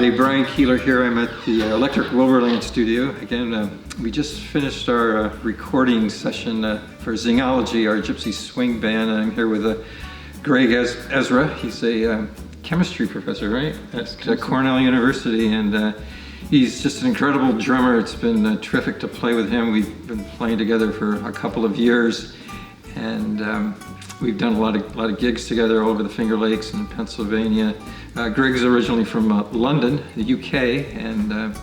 everybody. Brian Keeler here. I'm at the Electric Wilburland studio. Again, we just finished our recording session for Zingology, our gypsy swing band, and I'm here with Greg Ezra. He's a chemistry professor, right? At Cornell University, and he's just an incredible drummer. It's been terrific to play with him. We've been playing together for a couple of years, and we've done a lot of gigs together all over the Finger Lakes and Pennsylvania. Greg's originally from London, the UK, and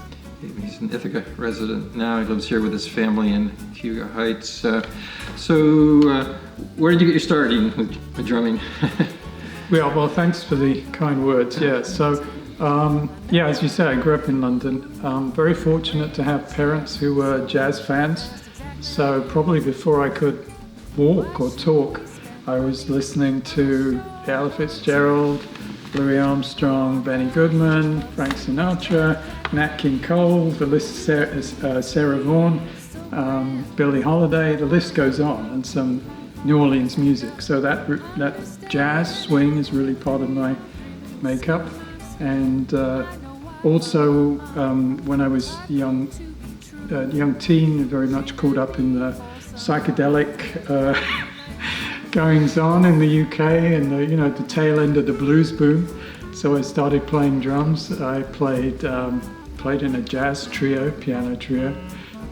he's an Ithaca resident now. He lives here with his family in Hugo Heights. Where did you get your start with drumming? Well, thanks for the kind words. Yeah, so as you say, I grew up in London. Very fortunate to have parents who were jazz fans. So probably before I could walk or talk, I was listening to Ella Fitzgerald, Louis Armstrong, Benny Goodman, Frank Sinatra, Nat King Cole, the list, Sarah Vaughan, Billie Holiday, the list goes on, and some New Orleans music. So that jazz swing is really part of my makeup. And also when I was young teen, very much caught up in the psychedelic goings on in the UK and the tail end of the blues boom. So I started playing drums. I played in a jazz trio, piano trio.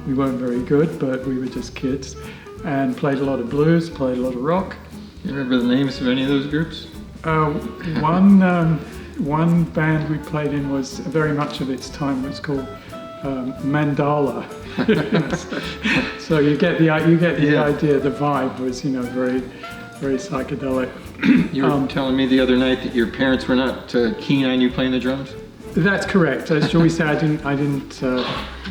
We weren't very good, but we were just kids, and played a lot of blues, played a lot of rock. You remember the names of any of those groups? One band we played in was very much of its time was called Mandala. So you get the idea. The vibe was very psychedelic. You were telling me the other night that your parents were not keen on you playing the drums? That's correct. Shall we say I didn't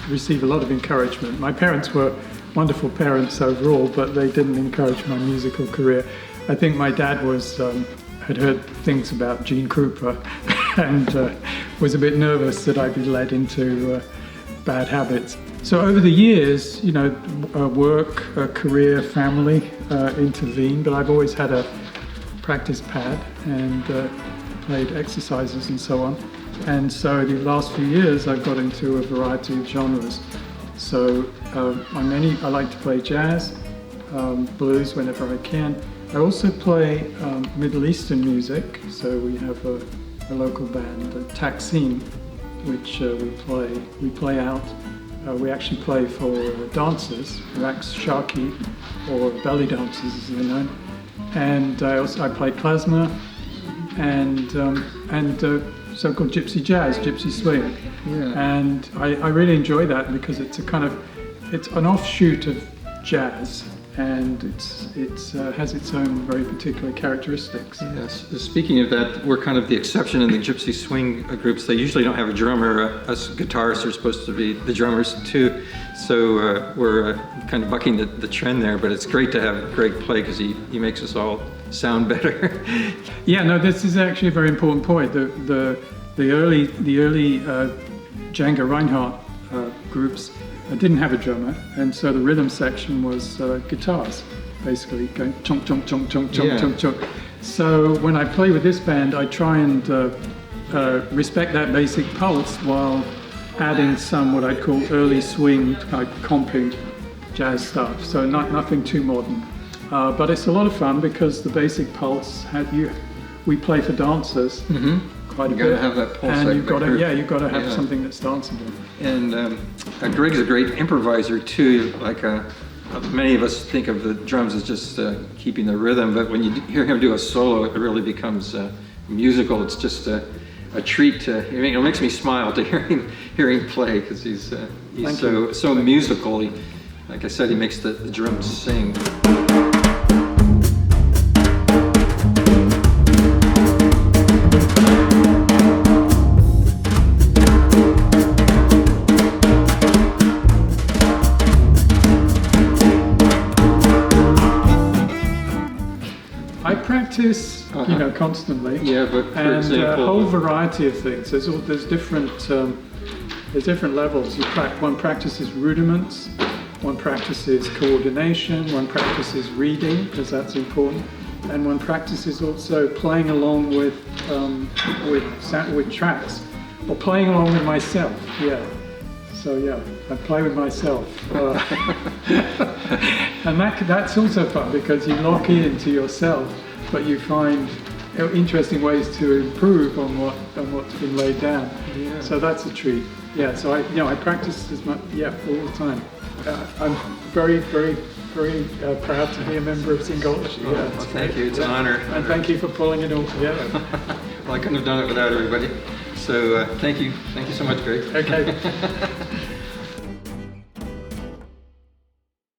receive a lot of encouragement. My parents were wonderful parents overall, but they didn't encourage my musical career. I think my dad had heard things about Gene Krupa and was a bit nervous that I'd be led into bad habits. So over the years, work, career, family intervened, but I've always had a practice pad and played exercises and so on. And so the last few years, I've got into a variety of genres. So I like to play jazz, blues whenever I can. I also play Middle Eastern music. So we have a local band, Taksim, which we play out. We actually play for dancers, Raqs Sharqi, or belly dancers as they're known. And I play klezmer and so-called gypsy jazz, gypsy swing. Yeah. And I really enjoy that because it's an offshoot of jazz, and it has its own very particular characteristics. Yes. Speaking of that, we're kind of the exception in the gypsy swing groups. They usually don't have a drummer. Us guitarists are supposed to be the drummers too. So we're kind of bucking the trend there. But it's great to have Greg play because he makes us all sound better. Yeah. No, this is actually a very important point. The early Django Reinhardt groups didn't have a drummer, and so the rhythm section was guitars, basically going chunk, chunk, chunk, chunk, chunk, chunk, chunk. So when I play with this band, I try and respect that basic pulse while adding some what I'd call early swing, comping jazz stuff. So nothing too modern, but it's a lot of fun because the basic pulse we play for dancers. Mm-hmm. Quite a bit. You gotta have that pulse. And you've got to have something that's danceable. And Greg's a great improviser too. Like many of us think of the drums as just keeping the rhythm, but when you hear him do a solo, it really becomes musical. It's just a treat. It makes me smile to hear him play because he's so musical. Like I said, he makes the drums sing. I practice, constantly. Yeah, but for example, a whole variety of things. There's different levels. One practices rudiments, one practices coordination, one practices reading because that's important, and one practices also playing along with tracks. or playing along with myself. Yeah. So yeah, I play with myself, and that's also fun because you lock into yourself, but you find interesting ways to improve on what's been laid down. Yeah. So that's a treat. Yeah. So I practice as much. Yeah, all the time. I'm very proud to be a member of Zingology. Yeah, Well, thank you. It's an honor. And thank you for pulling it all together. Well, I couldn't have done it without everybody. So thank you. Thank you so much, Greg. Okay.